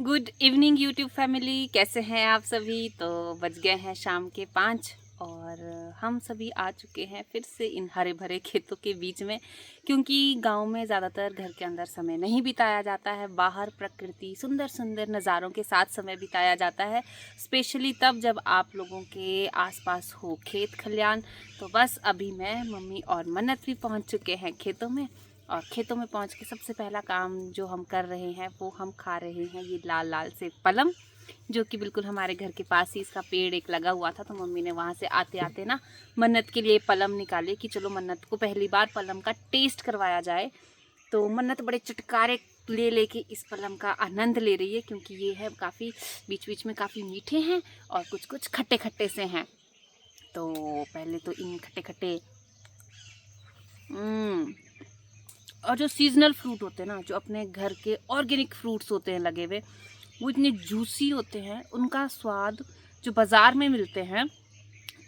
Good evening YouTube family, कैसे हैं आप सभी। तो बज गए हैं शाम के 5 और हम सभी आ चुके हैं फिर से इन हरे भरे खेतों के बीच में, क्योंकि गांव में ज़्यादातर घर के अंदर समय नहीं बिताया जाता है। बाहर प्रकृति सुंदर सुंदर नज़ारों के साथ समय बिताया जाता है, स्पेशली तब जब आप लोगों के आसपास हो खेत खलियान। तो बस अभी मैं, मम्मी और मन्नत भी पहुंच चुके हैं खेतों में। और खेतों में पहुंच के सबसे पहला काम जो हम कर रहे हैं वो हम खा रहे हैं ये लाल लाल से पलम, जो कि बिल्कुल हमारे घर के पास ही इसका पेड़ एक लगा हुआ था। तो मम्मी ने वहाँ से आते आते ना मन्नत के लिए पलम निकाले कि चलो मन्नत को पहली बार पलम का टेस्ट करवाया जाए। तो मन्नत बड़े चटकारे ले लेके इस पलम का आनंद ले रही है, क्योंकि ये है काफ़ी बीच बीच में काफ़ी मीठे हैं और कुछ कुछ खट्टे खट्टे से हैं। तो पहले तो इन खट्टे खट्टे और जो सीजनल फ्रूट होते हैं ना, जो अपने घर के ऑर्गेनिक फ्रूट्स होते हैं लगे हुए, वो इतने जूसी होते हैं। उनका स्वाद जो बाज़ार में मिलते हैं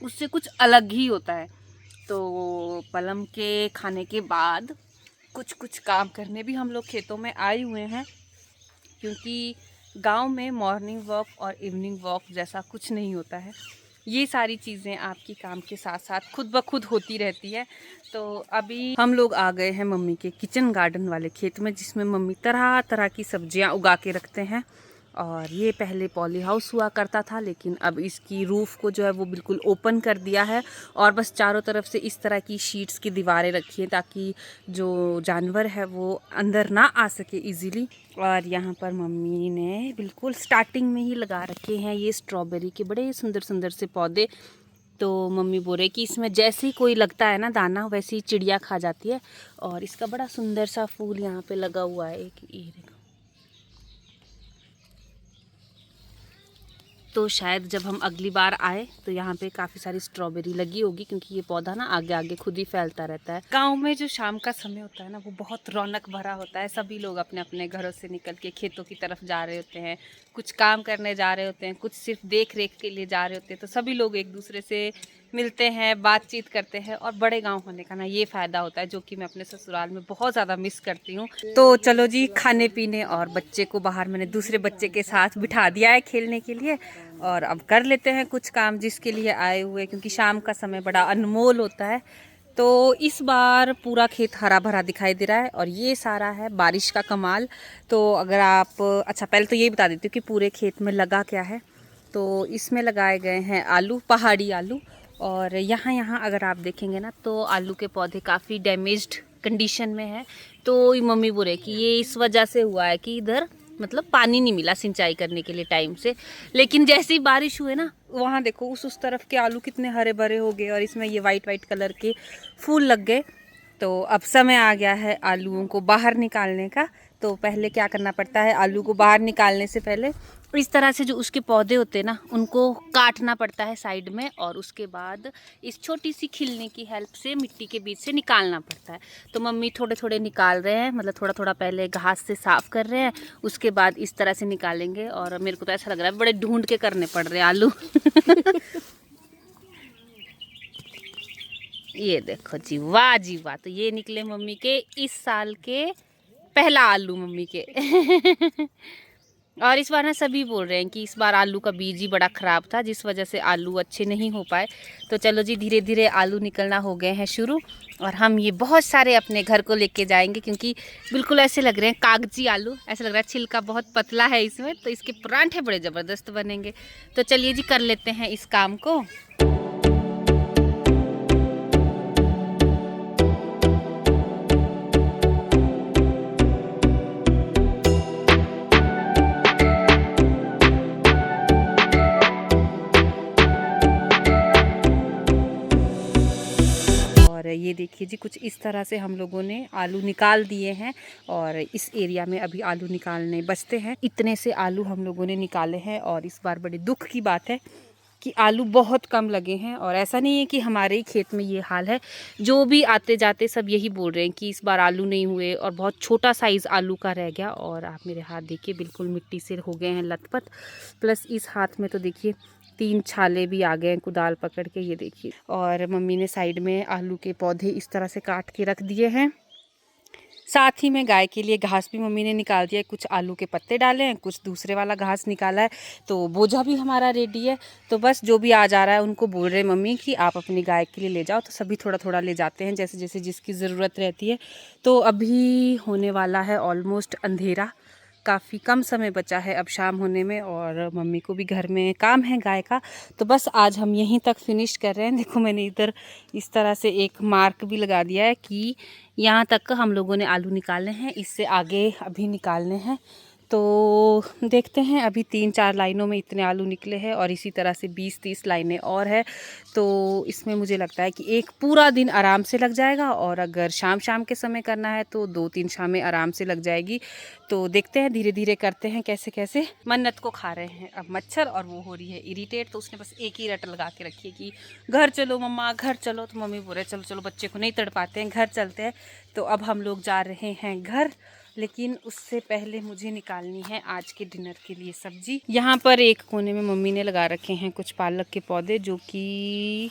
उससे कुछ अलग ही होता है। तो पलम के खाने के बाद कुछ कुछ काम करने भी हम लोग खेतों में आए हुए हैं, क्योंकि गांव में मॉर्निंग वॉक और इवनिंग वॉक जैसा कुछ नहीं होता है। ये सारी चीज़ें आपकी काम के साथ साथ खुद ब खुद होती रहती है। तो अभी हम लोग आ गए हैं मम्मी के किचन गार्डन वाले खेत में, जिसमें मम्मी तरह तरह की सब्जियां उगा के रखते हैं। और ये पहले पॉली हाउस हुआ करता था, लेकिन अब इसकी रूफ़ को जो है वो बिल्कुल ओपन कर दिया है और बस चारों तरफ से इस तरह की शीट्स की दीवारें रखी हैं, ताकि जो जानवर है वो अंदर ना आ सके इजीली। और यहाँ पर मम्मी ने बिल्कुल स्टार्टिंग में ही लगा रखे हैं ये स्ट्रॉबेरी के बड़े सुंदर सुंदर से पौधे। तो मम्मी बोल रहे कि इसमें जैसे ही कोई लगता है ना दाना, वैसे ही चिड़िया खा जाती है। और इसका बड़ा सुंदर सा फूल यहाँ पे लगा हुआ है एक, ये देखो। तो शायद जब हम अगली बार आए तो यहाँ पे काफ़ी सारी स्ट्रॉबेरी लगी होगी, क्योंकि ये पौधा ना आगे आगे खुद ही फैलता रहता है। गांव में जो शाम का समय होता है ना, वो बहुत रौनक भरा होता है। सभी लोग अपने अपने घरों से निकल के खेतों की तरफ जा रहे होते हैं, कुछ काम करने जा रहे होते हैं, कुछ सिर्फ देख रेख के लिए जा रहे होते हैं। तो सभी लोग एक दूसरे से मिलते हैं, बातचीत करते हैं। और बड़े गांव होने का ना ये फ़ायदा होता है, जो कि मैं अपने ससुराल में बहुत ज़्यादा मिस करती हूँ। तो चलो जी, खाने पीने और बच्चे को बाहर मैंने दूसरे बच्चे के साथ बिठा दिया है खेलने के लिए। और अब कर लेते हैं कुछ काम जिसके लिए आए हुए, क्योंकि शाम का समय बड़ा अनमोल होता है। तो इस बार पूरा खेत हरा भरा दिखाई दे रहा है और ये सारा है बारिश का कमाल। तो अगर आप, अच्छा पहले तो ये बता देती हूँ कि पूरे खेत में लगा क्या है। तो इसमें लगाए गए हैं आलू, पहाड़ी आलू। और यहाँ यहाँ अगर आप देखेंगे ना, तो आलू के पौधे काफ़ी डैमेज्ड कंडीशन में है। तो मम्मी बोल रहे कि ये इस वजह से हुआ है कि इधर मतलब पानी नहीं मिला सिंचाई करने के लिए टाइम से। लेकिन जैसे ही बारिश हुए ना, वहाँ देखो उस तरफ के आलू कितने हरे भरे हो गए और इसमें ये वाइट वाइट कलर के फूल लग गए। तो अब समय आ गया है आलूओं को बाहर निकालने का। तो पहले क्या करना पड़ता है, आलू को बाहर निकालने से पहले इस तरह से जो उसके पौधे होते हैं ना, उनको काटना पड़ता है साइड में, और उसके बाद इस छोटी सी खिलने की हेल्प से मिट्टी के बीच से निकालना पड़ता है। तो मम्मी थोड़े थोड़े निकाल रहे हैं, मतलब थोड़ा थोड़ा पहले घास से साफ कर रहे हैं, उसके बाद इस तरह से निकालेंगे। और मेरे को तो ऐसा लग रहा है बड़े ढूंढ के करने पड़ रहे हैं आलू। ये देखो जी, वाह जी वाह। तो ये निकले मम्मी के इस साल के पहला आलू मम्मी के। और इस बार ना सभी बोल रहे हैं कि इस बार आलू का बीज ही बड़ा ख़राब था, जिस वजह से आलू अच्छे नहीं हो पाए। तो चलो जी, धीरे धीरे आलू निकलना हो गए हैं शुरू। और हम ये बहुत सारे अपने घर को लेके जाएंगे, क्योंकि बिल्कुल ऐसे लग रहे हैं कागजी आलू। ऐसा लग रहा है छिलका बहुत पतला है इसमें, तो इसके परांठे बड़े ज़बरदस्त बनेंगे। तो चलिए जी, कर लेते हैं इस काम को। और ये देखिए जी, कुछ इस तरह से हम लोगों ने आलू निकाल दिए हैं। और इस एरिया में अभी आलू निकालने बचते हैं। इतने से आलू हम लोगों ने निकाले हैं। और इस बार बड़े दुख की बात है कि आलू बहुत कम लगे हैं। और ऐसा नहीं है कि हमारे ही खेत में ये हाल है, जो भी आते जाते सब यही बोल रहे हैं कि इस बार आलू नहीं हुए और बहुत छोटा साइज़ आलू का रह गया। और आप मेरे हाथ देखिए, बिल्कुल मिट्टी से हो गए हैं लथपथ। प्लस इस हाथ में तो देखिए 3 छाले भी आ गए हैं कुदाल पकड़ के, ये देखिए। और मम्मी ने साइड में आलू के पौधे इस तरह से काट के रख दिए हैं। साथ ही में गाय के लिए घास भी मम्मी ने निकाल दिया है, कुछ आलू के पत्ते डाले हैं, कुछ दूसरे वाला घास निकाला है। तो बोझा भी हमारा रेडी है। तो बस जो भी आ जा रहा है उनको बोल रहे मम्मी कि आप अपनी गाय के लिए ले जाओ। तो सभी थोड़ा थोड़ा ले जाते हैं, जैसे जैसे जिसकी ज़रूरत रहती है। तो अभी होने वाला है ऑलमोस्ट अंधेरा, काफ़ी कम समय बचा है अब शाम होने में, और मम्मी को भी घर में काम है गाय का। तो बस आज हम यहीं तक फिनिश कर रहे हैं। देखो मैंने इधर इस तरह से एक मार्क भी लगा दिया है कि यहाँ तक का हम लोगों ने आलू निकालने हैं, इससे आगे अभी निकालने हैं। तो देखते हैं, अभी 3-4 लाइनों में इतने आलू निकले हैं और इसी तरह से 20-30 लाइनें और है। तो इसमें मुझे लगता है कि एक पूरा दिन आराम से लग जाएगा, और अगर शाम शाम के समय करना है तो 2-3 शामें आराम से लग जाएगी। तो देखते हैं, धीरे धीरे करते हैं कैसे कैसे। मन्नत को खा रहे हैं अब मच्छर और वो हो रही है इरिटेट। तो उसने बस एक ही रट लगा के रखी है कि घर चलो मम्मा, घर चलो। तो मम्मी बोल रहे चलो चलो, बच्चे को नहीं तड़पाते हैं, घर चलते हैं। तो अब हम लोग जा रहे हैं घर, लेकिन उससे पहले मुझे निकालनी है आज के डिनर के लिए सब्जी। यहाँ पर एक कोने में मम्मी ने लगा रखे हैं कुछ पालक के पौधे, जो कि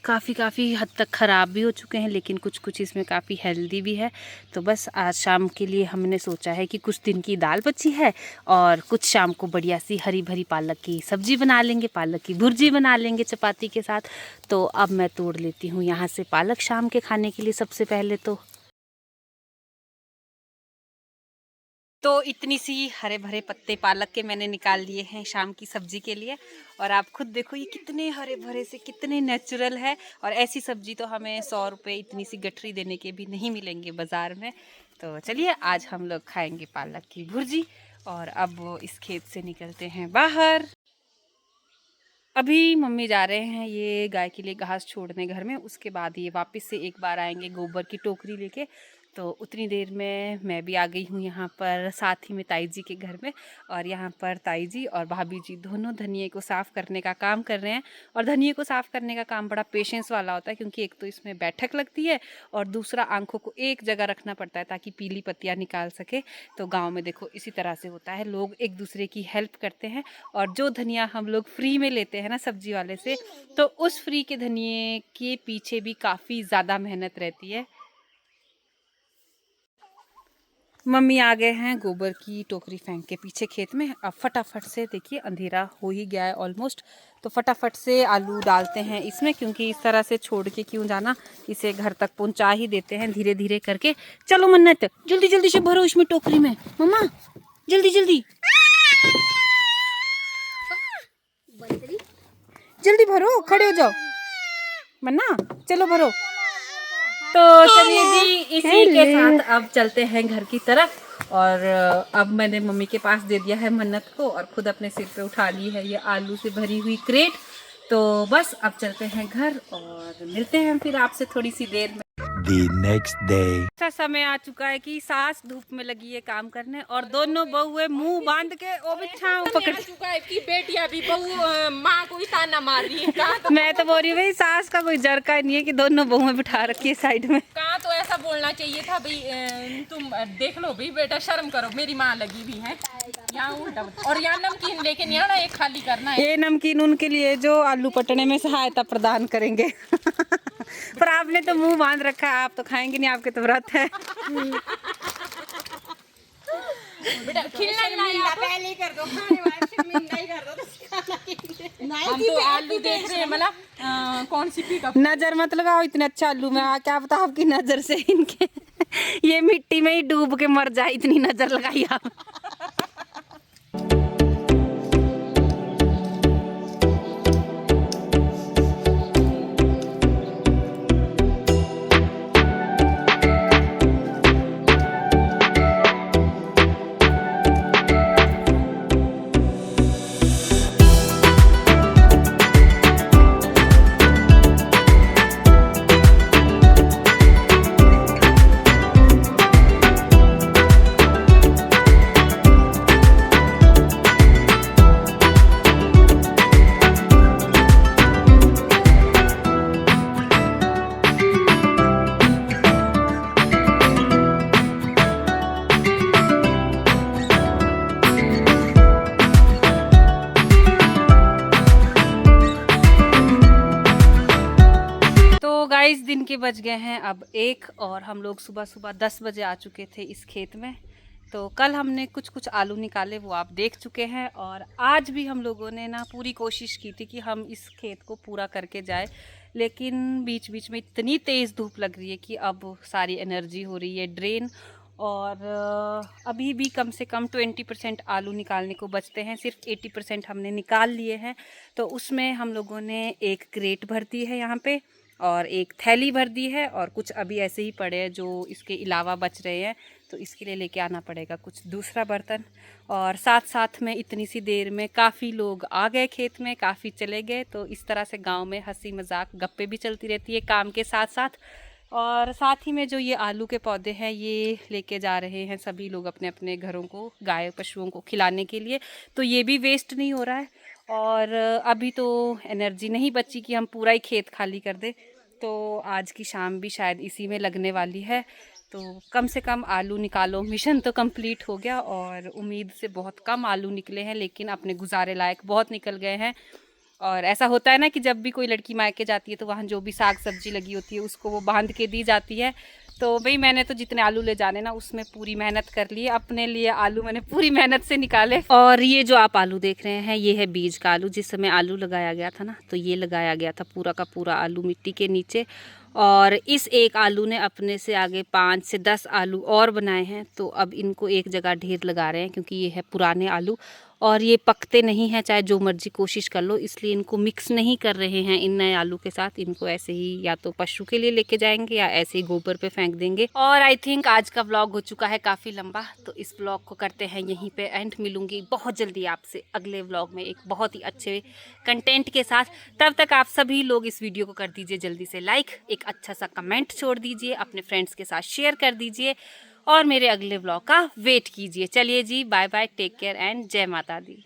काफ़ी हद तक ख़राब भी हो चुके हैं, लेकिन कुछ कुछ इसमें काफ़ी हेल्दी भी है। तो बस आज शाम के लिए हमने सोचा है कि कुछ दिन की दाल बची है और कुछ शाम को बढ़िया सी हरी भरी पालक की सब्ज़ी बना लेंगे, पालक की भुर्जी बना लेंगे चपाती के साथ। तो अब मैं तोड़ लेती हूँ यहाँ से पालक शाम के खाने के लिए सबसे पहले। तो इतनी सी हरे भरे पत्ते पालक के मैंने निकाल लिए हैं शाम की सब्जी के लिए। और आप खुद देखो ये कितने हरे भरे से, कितने नेचुरल है। और ऐसी सब्जी तो हमें 100 रुपये इतनी सी गठरी देने के भी नहीं मिलेंगे बाज़ार में। तो चलिए आज हम लोग खाएंगे पालक की भुर्जी। और अब इस खेत से निकलते हैं बाहर। अभी मम्मी जा रहे हैं ये गाय के लिए घास छोड़ने घर में, उसके बाद ये वापस से एक बार आएंगे गोबर की टोकरी लेके। तो उतनी देर में मैं भी आ गई हूँ यहाँ पर, साथ ही में ताई जी के घर में। और यहाँ पर ताई जी और भाभी जी दोनों धनिये को साफ़ करने का काम कर रहे हैं। और धनिये को साफ़ करने का काम बड़ा पेशेंस वाला होता है, क्योंकि एक तो इसमें बैठक लगती है और दूसरा आंखों को एक जगह रखना पड़ता है ताकि पीली पत्तियाँ निकाल सके। तो गाँव में देखो इसी तरह से होता है, लोग एक दूसरे की हेल्प करते हैं। और जो धनिया हम लोग फ्री में लेते हैं ना सब्जी वाले से, तो उस फ्री के धनिये के पीछे भी काफ़ी ज़्यादा मेहनत रहती है। मम्मी आ गए हैं गोबर की टोकरी फेंक के पीछे खेत में। अब फटाफट से देखिए अंधेरा हो ही गया है ऑलमोस्ट। तो फटाफट से आलू डालते हैं इसमें, क्योंकि इस तरह से छोड़ के क्यों जाना, इसे घर तक पहुंचा ही देते हैं धीरे धीरे करके। चलो मन्नत जल्दी जल्दी से भरो इसमें टोकरी में, मम्मा जल्दी जल्दी जल्दी भरो, खड़े हो जाओ मन्ना, चलो भरो। तो चलिए जी, इसी के साथ अब चलते हैं घर की तरफ। और अब मैंने मम्मी के पास दे दिया है मन्नत को, और खुद अपने सिर पे उठा ली है ये आलू से भरी हुई क्रेट। तो बस अब चलते हैं घर और मिलते हैं फिर आपसे थोड़ी सी देर में। The next day. ऐसा समय आ चुका है कि सास धूप में लगी है काम करने, और दोनों बहुएं मुंह बांध के ओ बिठाओ पकड़ चुका है कि बेटियां भी बहू माँ को ही ताना मार रही है। कहाँ तो मैं तो बोल रही हूँ भाई, सास का कोई जरका नहीं है कि दोनों बहुएं बिठा रखी है साइड में। कहाँ तो ऐसा बोलना चाहिए था भाई, तुम देख लो भाई बेटा, शर्म करो, मेरी माँ लगी भी है यहाँ उल्टा। और यहाँ नमकीन, लेकिन यहाँ ना एक खाली करना है। ये नमकीन उनके लिए जो आलू पटने में सहायता प्रदान करेंगे। पर आपने तो मुंह बांध रखा है, आप तो खाएंगे नहीं, आपके तो व्रत है। बेटा खिलना नहीं, पहले कर दो, खाने वाले शर्मिंदा ही कर दो। हम तो आलू देख रहे हैं, मतलब कौन सी पिकअप। नजर मत लगाओ इतने अच्छा आलू में, क्या पता आपकी नजर से इनके ये मिट्टी में ही डूब के मर जाए, इतनी नजर लगाई आप। दिन के बज गए हैं अब 1 और हम लोग सुबह सुबह 10 बजे आ चुके थे इस खेत में। तो कल हमने कुछ आलू निकाले, वो आप देख चुके हैं। और आज भी हम लोगों ने ना पूरी कोशिश की थी कि हम इस खेत को पूरा करके जाए, लेकिन बीच बीच में इतनी तेज़ धूप लग रही है कि अब सारी एनर्जी हो रही है ड्रेन। और अभी भी कम से कम 20% आलू निकालने को बचते हैं, सिर्फ 80% हमने निकाल लिए हैं। तो उसमें हम लोगों ने एक क्रेट भर दी है यहाँ पे और एक थैली भर दी है, और कुछ अभी ऐसे ही पड़े हैं जो इसके अलावा बच रहे हैं, तो इसके लिए लेके आना पड़ेगा कुछ दूसरा बर्तन। और साथ साथ में इतनी सी देर में काफ़ी लोग आ गए खेत में, काफ़ी चले गए। तो इस तरह से गांव में हंसी मजाक गप्पे भी चलती रहती है काम के साथ साथ। और साथ ही में जो ये आलू के पौधे हैं ये लेके जा रहे हैं सभी लोग अपने अपने घरों को, गाय पशुओं को खिलाने के लिए। तो ये भी वेस्ट नहीं हो रहा है। और अभी तो एनर्जी नहीं बची कि हम पूरा ही खेत खाली कर दें, तो आज की शाम भी शायद इसी में लगने वाली है। तो कम से कम आलू निकालो, मिशन तो कंप्लीट हो गया। और उम्मीद से बहुत कम आलू निकले हैं, लेकिन अपने गुजारे लायक बहुत निकल गए हैं। और ऐसा होता है ना कि जब भी कोई लड़की मायके जाती है तो वहाँ जो भी साग सब्जी लगी होती है उसको वो बांध के दी जाती है। तो भाई मैंने तो जितने आलू ले जाने ना उसमें पूरी मेहनत कर ली है, अपने लिए आलू मैंने पूरी मेहनत से निकाले। और ये जो आप आलू देख रहे हैं ये है बीज का आलू। जिस समय आलू लगाया गया था ना, तो ये लगाया गया था पूरा का पूरा आलू मिट्टी के नीचे। और इस एक आलू ने अपने से आगे 5 से 10 आलू और बनाए हैं। तो अब इनको एक जगह ढेर लगा रहे हैं, क्योंकि ये है पुराने आलू और ये पकते नहीं हैं चाहे जो मर्जी कोशिश कर लो, इसलिए इनको मिक्स नहीं कर रहे हैं इन नए आलू के साथ। इनको ऐसे ही या तो पशु के लिए लेके जाएंगे या ऐसे ही गोबर पे फेंक देंगे। और आई थिंक आज का व्लॉग हो चुका है काफ़ी लंबा, तो इस व्लॉग को करते हैं यहीं पे एंड। मिलूंगी बहुत जल्दी आपसे अगले व्लॉग में एक बहुत ही अच्छे कंटेंट के साथ। तब तक आप सभी लोग इस वीडियो को कर दीजिए जल्दी से लाइक, एक अच्छा सा कमेंट छोड़ दीजिए, अपने फ्रेंड्स के साथ शेयर कर दीजिए और मेरे अगले व्लॉग का वेट कीजिए। चलिए जी, bye bye, take care and जय माता दी।